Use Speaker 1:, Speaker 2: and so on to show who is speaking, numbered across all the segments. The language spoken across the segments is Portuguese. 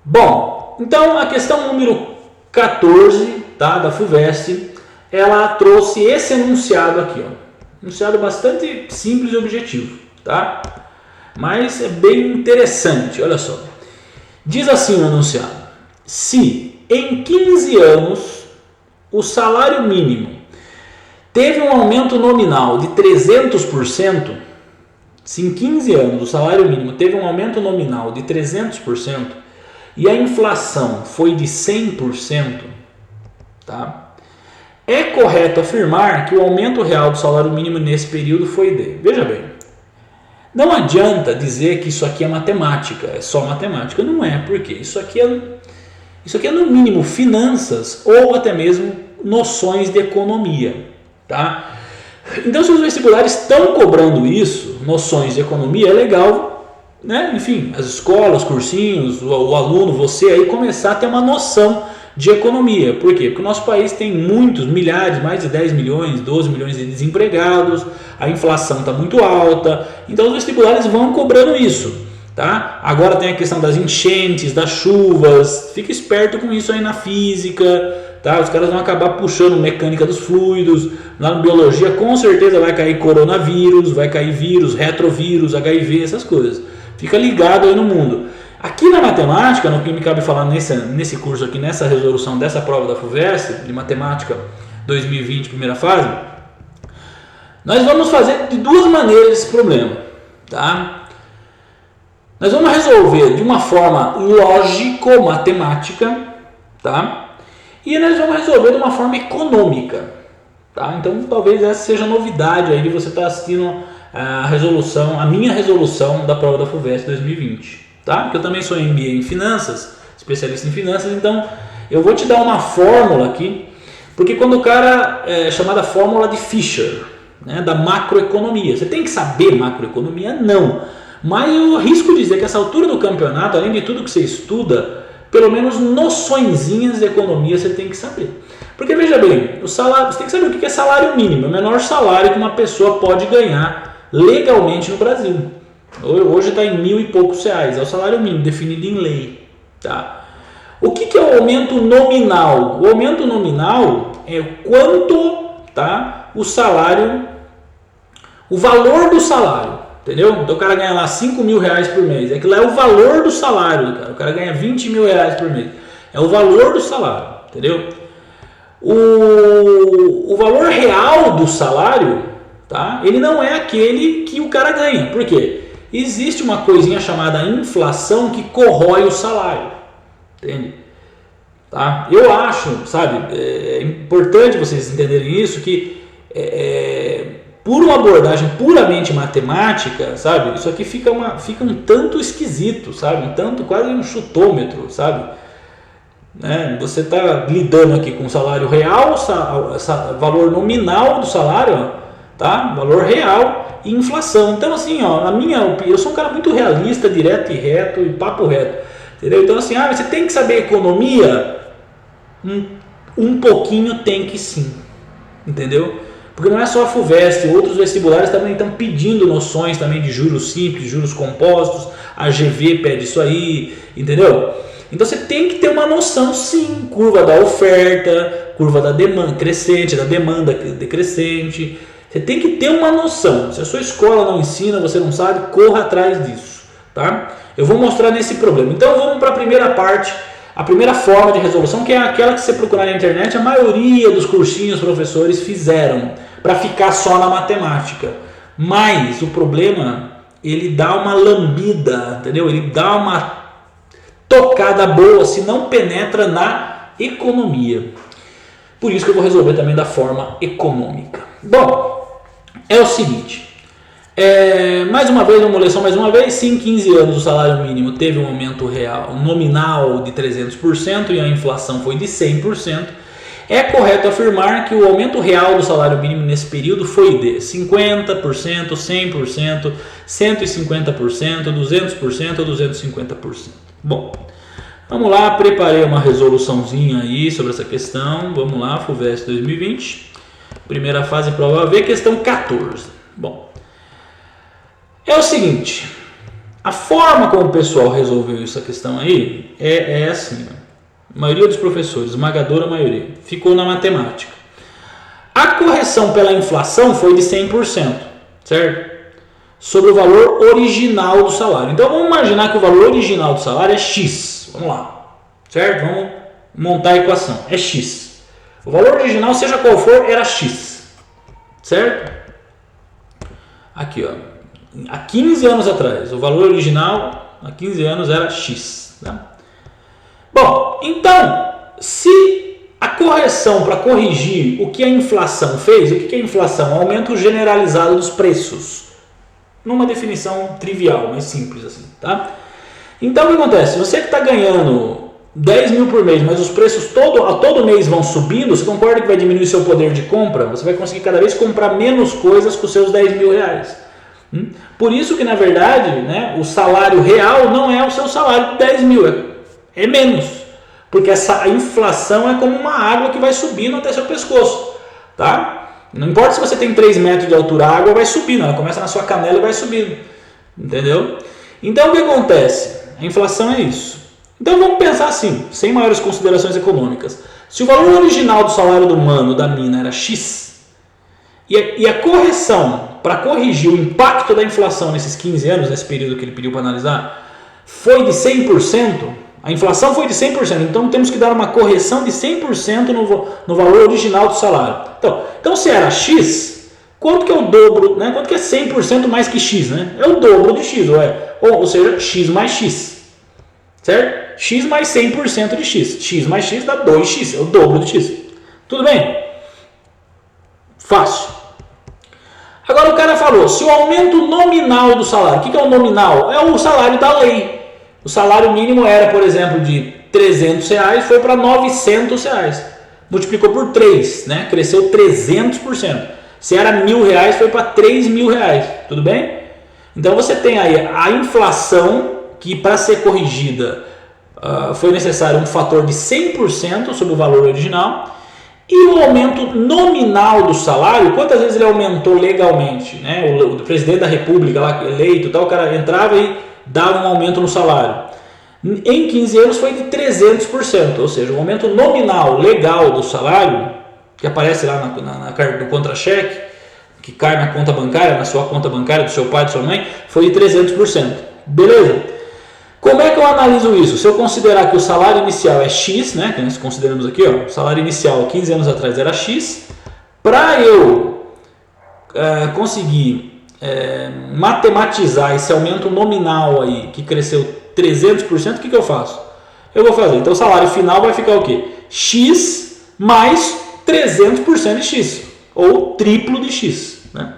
Speaker 1: Bom, então a questão número 14, tá, da FUVEST, ela trouxe esse enunciado aqui, ó. Enunciado bastante simples e objetivo, tá? Mas é bem interessante, olha só. Diz assim o enunciado: se em 15 anos o salário mínimo teve um aumento nominal de 300%, se em 15 anos o salário mínimo teve um aumento nominal de 300% e a inflação foi de 100%, tá? É correto afirmar que o aumento real do salário mínimo nesse período foi de... Veja bem, não adianta dizer que isso aqui é matemática, é só matemática. Não é, porque isso aqui é no mínimo finanças ou até mesmo noções de economia, tá? Então, se os vestibulares estão cobrando isso, noções de economia, é legal, né? Enfim, as escolas, cursinhos, o aluno, você aí começar a ter uma noção de economia. Por quê? Porque o nosso país tem muitos, milhares, mais de 10 milhões, 12 milhões de desempregados, a inflação está muito alta, então os vestibulares vão cobrando isso, tá? Agora tem a questão das enchentes, das chuvas, fica esperto com isso aí na física, tá? Os caras vão acabar puxando mecânica dos fluidos, na biologia com certeza vai cair coronavírus, vai cair vírus, retrovírus, HIV, essas coisas. Fica ligado aí no mundo. Aqui na matemática, no que me cabe falar nesse curso aqui, nessa resolução dessa prova da FUVEST, de matemática 2020, primeira fase, nós vamos fazer de duas maneiras esse problema, tá? Nós vamos resolver de uma forma lógico-matemática, tá? E nós vamos resolver de uma forma econômica, tá? Então talvez essa seja a novidade aí de você estar assistindo a minha resolução da prova da FUVEST 2020. Tá? Porque eu também sou MBA em finanças, especialista em finanças, então eu vou te dar uma fórmula aqui, porque quando o cara é chamada fórmula de Fisher, né, da macroeconomia, você tem que saber macroeconomia? Não, mas eu arrisco dizer que essa altura do campeonato, além de tudo que você estuda, pelo menos noçõezinhas de economia você tem que saber. Porque veja bem, o salário, você tem que saber o que é salário mínimo, é o menor salário que uma pessoa pode ganhar legalmente no Brasil. Hoje está em R$1.000 e poucos, é o salário mínimo definido em lei, tá? O que é o aumento nominal? O aumento nominal é quanto, tá, o salário, o valor do salário, entendeu? Então o cara ganha lá R$5.000 por mês, aquilo é o valor do salário, cara. O cara ganha R$20.000 por mês, é o valor do salário, entendeu? O valor real do salário, tá, ele não é aquele que o cara ganha, por quê? Existe uma coisinha chamada inflação que corrói o salário, entende? Tá? Eu acho, sabe, é importante vocês entenderem isso, que por uma abordagem puramente matemática, sabe, isso aqui fica um tanto esquisito, sabe, um tanto quase um chutômetro, sabe? Né? Você está lidando aqui com o salário real, valor nominal do salário, tá? Valor real e inflação. Então assim, ó, na minha opinião, eu sou um cara muito realista, direto e reto e papo reto, entendeu? Então assim, você tem que saber economia, um pouquinho tem que sim, entendeu? Porque não é só a FUVEST, outros vestibulares também estão pedindo noções também de juros simples, juros compostos, a GV pede isso aí, entendeu? Então você tem que ter uma noção sim, curva da oferta, curva da demanda crescente, da demanda decrescente. Você tem que ter uma noção. Se a sua escola não ensina, você não sabe, corra atrás disso, tá? Eu vou mostrar nesse problema. Então vamos para a primeira parte, a primeira forma de resolução, que é aquela que você procurar na internet, a maioria dos cursinhos professores fizeram, para ficar só na matemática. Mas o problema, ele dá uma lambida, entendeu? Ele dá uma tocada boa se não penetra na economia. Por isso que eu vou resolver também da forma econômica. Bom, é o seguinte, mais uma vez, vamos ler só mais uma vez, se em 15 anos o salário mínimo teve um aumento real, nominal de 300% e a inflação foi de 100%, é correto afirmar que o aumento real do salário mínimo nesse período foi de 50%, 100%, 150%, 200% ou 250%. Bom, vamos lá, preparei uma resoluçãozinha aí sobre essa questão, vamos lá, FUVEST 2020. Primeira fase, prova B, questão 14. Bom, é o seguinte, A forma como o pessoal resolveu essa questão aí é assim, ó. A maioria dos professores, esmagadora maioria, ficou na matemática. A correção pela inflação foi de 100%, certo? Sobre o valor original do salário. Então vamos imaginar que o valor original do salário é X. Vamos lá, certo? Vamos montar a equação. É X. O valor original, seja qual for, era X, certo? Aqui, ó. Há 15 anos atrás, o valor original há 15 anos era X. Tá? Bom, então, se a correção para corrigir o que a inflação fez, o que é a inflação? Um aumento generalizado dos preços. Numa definição trivial, mais simples assim, tá? Então o que acontece? Você que está ganhando 10 mil por mês, mas os preços todo mês vão subindo, você concorda que vai diminuir seu poder de compra? Você vai conseguir cada vez comprar menos coisas com seus 10 mil reais. Por isso que na verdade, né, o salário real não é o seu salário de 10 mil, é menos. Porque essa inflação é como uma água que vai subindo até seu pescoço, tá? Não importa se você tem 3 metros de altura, a água vai subindo, ela começa na sua canela e vai subindo, entendeu? Então o que acontece? A inflação é isso. Então vamos pensar assim, sem maiores considerações econômicas. Se o valor original do salário do mano, da mina, era X, e a correção para corrigir o impacto da inflação nesses 15 anos, nesse período que ele pediu para analisar, foi de 100%, a inflação foi de 100%, então temos que dar uma correção de 100% no valor original do salário. Então se era X, quanto que é o dobro, né? Quanto que é 100% mais que X? Né? É o dobro de X, ou seja, X mais X, certo? X mais 100% de X. X mais X dá 2X, é o dobro de X. Tudo bem? Fácil. Agora o cara falou, se o aumento nominal do salário, o que é o nominal? É o salário da lei. O salário mínimo era, por exemplo, de R$300, foi para R$900. Multiplicou por 3, né? Cresceu 300%. Se era R$1.000, foi para R$3.000. Tudo bem? Então você tem aí a inflação, que para ser corrigida foi necessário um fator de 100% sobre o valor original. E o aumento nominal do salário, quantas vezes ele aumentou legalmente? Né? O presidente da república lá, eleito, tal, o cara entrava e dava um aumento no salário. Em 15 anos foi de 300%, ou seja, o aumento nominal legal do salário, que aparece lá no contra-cheque, que cai na conta bancária, na sua conta bancária, do seu pai, de sua mãe, foi de 300%. Beleza? Como é que eu analiso isso? Se eu considerar que o salário inicial é X, né, que nós consideramos aqui, ó, o salário inicial 15 anos atrás era X, para eu conseguir matematizar esse aumento nominal aí, que cresceu 300%, o que eu faço? Eu vou fazer, então o salário final vai ficar o quê? X mais 300% de X, ou triplo de X. Né?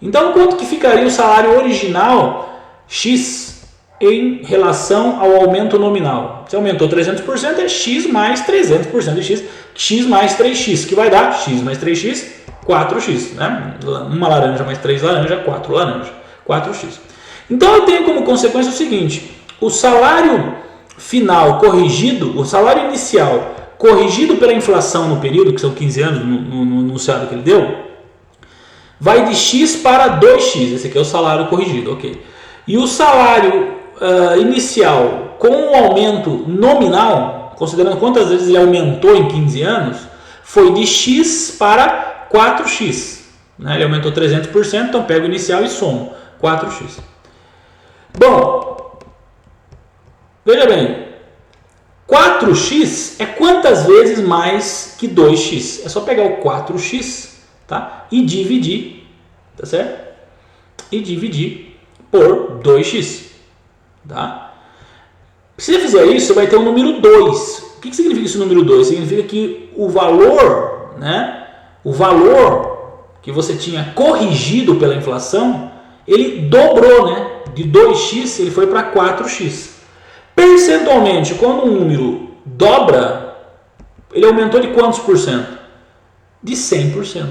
Speaker 1: Então quanto que ficaria o salário original X em relação ao aumento nominal? Se aumentou 300%, é X mais 300% de X, X mais 3X, que vai dar X mais 3X, 4X. Né? Uma laranja mais 3 laranjas, 4 laranjas, 4X. Então eu tenho como consequência o seguinte, o salário final corrigido, o salário inicial corrigido pela inflação no período, que são 15 anos no enunciado que ele deu, vai de X para 2X, esse aqui é o salário corrigido, ok. E o salário inicial com o aumento nominal, considerando quantas vezes ele aumentou em 15 anos, foi de X para 4X. Né? Ele aumentou 300%, então pego o inicial e somo 4X. Bom, veja bem, 4x é quantas vezes mais que 2x? É só pegar o 4x, tá? E dividir, tá certo? E dividir por 2x, tá? Se você fizer isso, você vai ter o número 2. O que significa esse número 2? Significa que o valor, né? O valor que você tinha corrigido pela inflação, ele dobrou, né? De 2x ele foi para 4x. Percentualmente, quando um número dobra, ele aumentou de quantos por cento? De 100%.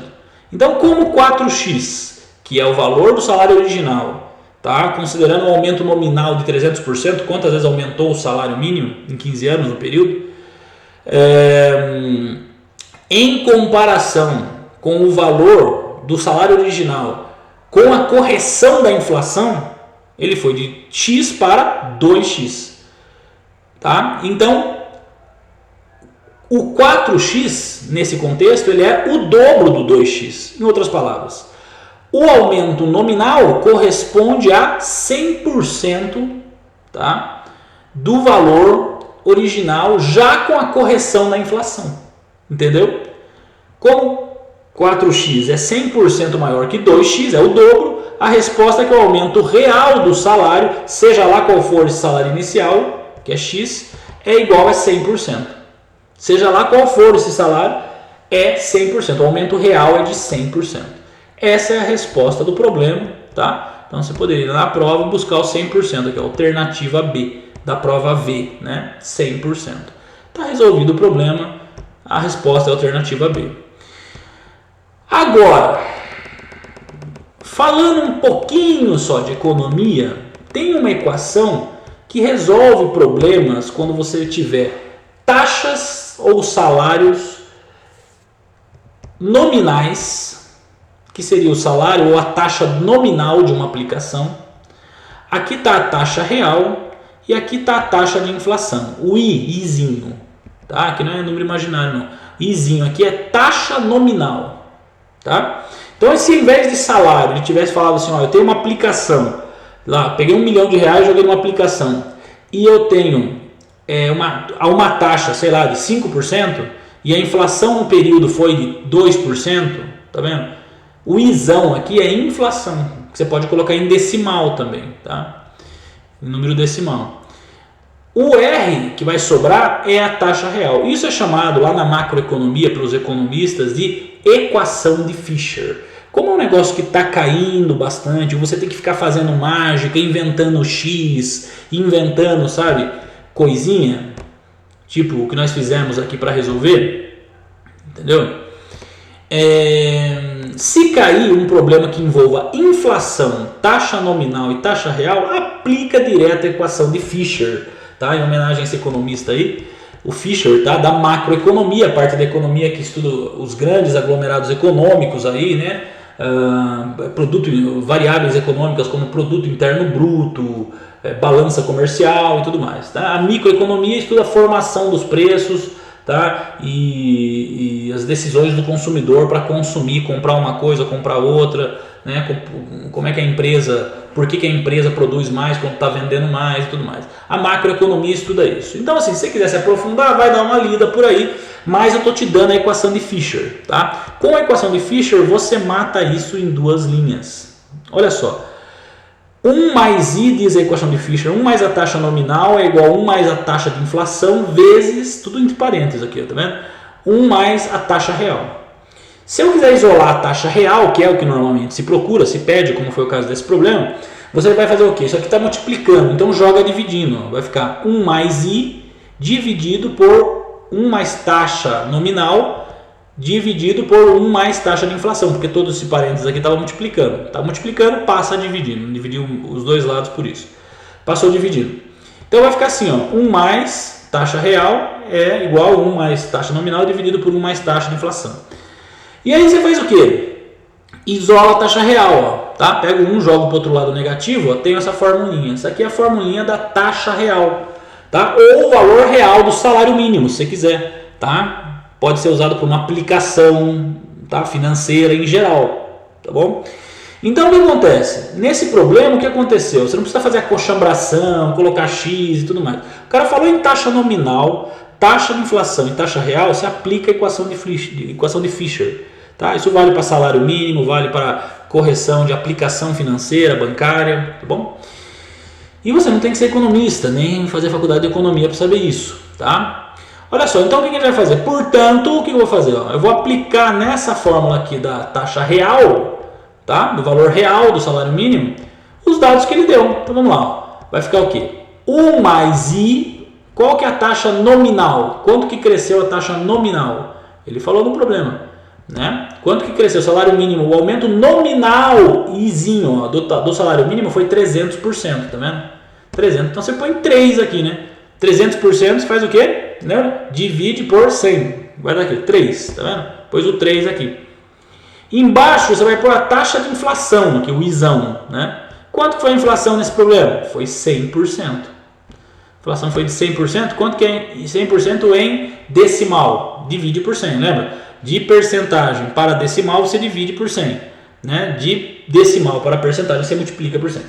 Speaker 1: Então, como 4x, que é o valor do salário original, tá? Considerando o aumento nominal de 300%, quantas vezes aumentou o salário mínimo em 15 anos no período? Em comparação com o valor do salário original com a correção da inflação, Ele foi de x para 2x. Tá? Então, o 4x, nesse contexto, ele é o dobro do 2x. Em outras palavras, o aumento nominal corresponde a 100%, tá, do valor original, já com a correção da inflação. Entendeu? Como 4x é 100% maior que 2x, é o dobro, a resposta é que o aumento real do salário, seja lá qual for esse salário inicial, que é x, é igual a 100%. Seja lá qual for esse salário, é 100%. O aumento real é de 100%. Essa é a resposta do problema, tá? Então você poderia ir na prova e buscar o 100%, aqui é a alternativa B da prova V, né? 100%. Está resolvido o problema, a resposta é a alternativa B. Agora, falando um pouquinho só de economia, tem uma equação que resolve problemas quando você tiver taxas ou salários nominais, que seria o salário ou a taxa nominal de uma aplicação. Aqui está a taxa real e aqui está a taxa de inflação, o Izinho. Tá? Aqui não é número imaginário, não. Izinho aqui é taxa nominal. Tá? Então, se em vez de salário ele tivesse falado assim, ó, eu tenho uma aplicação, lá, peguei R$1 milhão e joguei numa aplicação, e eu tenho uma taxa, sei lá, de 5%, e a inflação no período foi de 2%, tá vendo? O Izão aqui é inflação, que você pode colocar em decimal também, tá? Em número decimal. O R que vai sobrar é a taxa real. Isso é chamado lá na macroeconomia, para os economistas, de equação de Fisher. Como é um negócio que está caindo bastante, você tem que ficar fazendo mágica, inventando X, inventando, sabe, coisinha, tipo o que nós fizemos aqui para resolver, entendeu? Se cair um problema que envolva inflação, taxa nominal e taxa real, aplica direto a equação de Fisher, tá? Em homenagem a esse economista aí, o Fisher, tá? Da macroeconomia, a parte da economia que estuda os grandes aglomerados econômicos aí, né? Variáveis econômicas como produto interno bruto, balança comercial e tudo mais, tá? A microeconomia estuda a formação dos preços, tá? E as decisões do consumidor para consumir, comprar uma coisa, comprar outra, né? Como é que a empresa, por que a empresa produz mais quando está vendendo mais e tudo mais. A macroeconomia estuda isso. Então, assim, se você quiser se aprofundar, vai dar uma lida por aí, mas eu estou te dando a equação de Fisher, tá? Com a equação de Fisher, você mata isso em duas linhas. Olha só. 1 mais I, diz a equação de Fisher, 1 mais a taxa nominal é igual a 1 mais a taxa de inflação vezes, tudo entre parênteses aqui, tá vendo? 1 mais a taxa real. Se eu quiser isolar a taxa real, que é o que normalmente se procura, se pede, como foi o caso desse problema, você vai fazer o quê? Isso aqui está multiplicando, então joga dividindo. Vai ficar 1 mais I dividido por 1 mais taxa nominal dividido por 1 mais taxa de inflação, porque todos esses parênteses aqui estavam multiplicando. Está multiplicando, passa dividindo. Dividiu os dois lados por isso. Passou dividindo. Então vai ficar assim, ó, 1 mais taxa real é igual a 1 mais taxa nominal dividido por 1 mais taxa de inflação. E aí você faz o quê? Isola a taxa real, ó, tá? Pega um, joga para o outro lado negativo, ó, tenho essa formulinha. Essa aqui é a formulinha da taxa real, tá? Ou o valor real do salário mínimo, se você quiser, tá? Pode ser usado por uma aplicação, tá, financeira em geral, tá bom? Então o que acontece? Nesse problema, o que aconteceu? Você não precisa fazer a coxambração, colocar X e tudo mais. O cara falou em taxa nominal, taxa de inflação e taxa real, você aplica a equação de Fisher. Tá? Isso vale para salário mínimo, vale para correção de aplicação financeira, bancária, tá bom? E você não tem que ser economista, nem fazer faculdade de economia para saber isso, tá? Olha só, então o que a gente vai fazer? Portanto, o que eu vou fazer? Eu vou aplicar nessa fórmula aqui da taxa real, tá? Do valor real do salário mínimo, os dados que ele deu. Então vamos lá, vai ficar o quê? 1 mais I, qual que é a taxa nominal? Quanto que cresceu a taxa nominal? Ele falou no problema, né? Quanto que cresceu o salário mínimo? O aumento nominal, Izinho, ó, do salário mínimo foi 300%, tá vendo? 300, então você põe 3 aqui, né? 300% faz o quê? Né? Divide por 100, vai dar aqui, 3, tá vendo? Pôs o 3 aqui. Embaixo você vai pôr a taxa de inflação, aqui o Izão, né? Quanto foi a inflação nesse problema? Foi 100%. A inflação foi de 100%. Quanto que é 100% em decimal? Divide por 100, lembra? De percentagem para decimal você divide por 100. Né? De decimal para percentagem você multiplica por 100.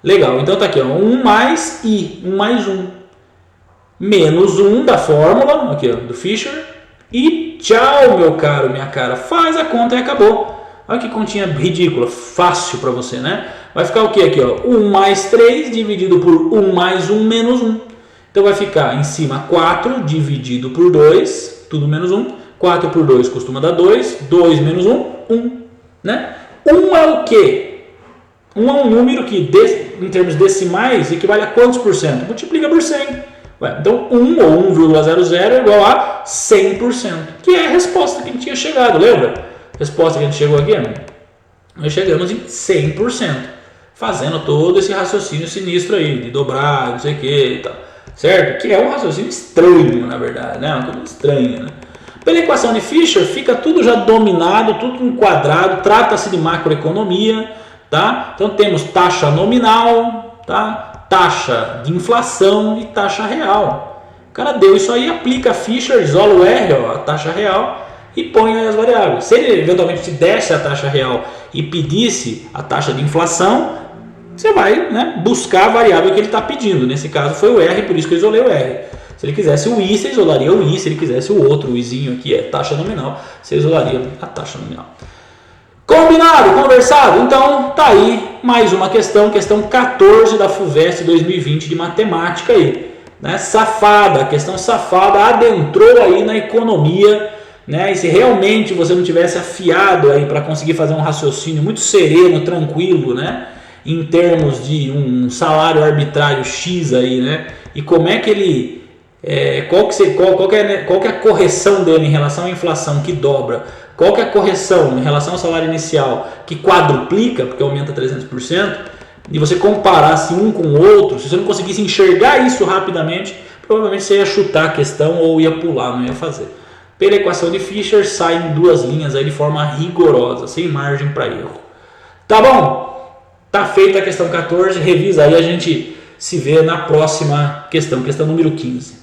Speaker 1: Legal, então tá aqui, ó, 1 mais I, 1 mais 1. Menos 1 da fórmula, aqui ó, do Fisher. E tchau, meu caro, minha cara. Faz a conta e acabou. Olha que continha ridícula, fácil para você, né? Vai ficar o que aqui, ó? 1 mais 3 dividido por 1 mais 1 menos 1. Então vai ficar em cima 4 dividido por 2, tudo menos 1. 4 por 2 costuma dar 2. 2 menos 1, 1. Né? 1 é o quê? 1 é um número que, em termos decimais, equivale a quantos por cento? Multiplica por 100. Então 1 ou 1,00 é igual a 100%. Que é a resposta que a gente tinha chegado, lembra? Resposta que a gente chegou aqui, nós chegamos em 100%, fazendo todo esse raciocínio sinistro aí, de dobrar, não sei o que e tal, certo? Que é um raciocínio estranho, na verdade, né? Uma coisa estranha, né? Pela equação de Fisher, fica tudo já dominado, tudo enquadrado, trata-se de macroeconomia, tá? Então temos taxa nominal, tá? Taxa de inflação e taxa real. O cara deu isso aí, aplica Fisher, isola o R, ó, a taxa real, e põe aí as variáveis. Se ele eventualmente te desse a taxa real e pedisse a taxa de inflação, você vai, né, buscar a variável que ele está pedindo. Nesse caso foi o R, por isso que eu isolei o R. Se ele quisesse o I, você isolaria o I. Se ele quisesse o outro, o Izinho aqui é taxa nominal, você isolaria a taxa nominal. Combinado? Conversado? Então tá aí mais uma questão 14 da FUVEST 2020 de matemática aí. Né? Safada, questão safada, adentrou aí na economia. Né? E se realmente você não tivesse afiado aí para conseguir fazer um raciocínio muito sereno, tranquilo, né? Em termos de um salário arbitrário X aí, né? E como é que ele, qual que é a correção dele em relação à inflação que dobra, qual que é a correção em relação ao salário inicial que quadruplica, porque aumenta 300%, e você comparasse um com o outro, se você não conseguisse enxergar isso rapidamente, provavelmente você ia chutar a questão ou ia pular, não ia fazer. Pela equação de Fisher, sai em duas linhas aí de forma rigorosa, sem margem para erro. Tá bom? Tá feita a questão 14, revisa aí, a gente se vê na próxima questão número 15.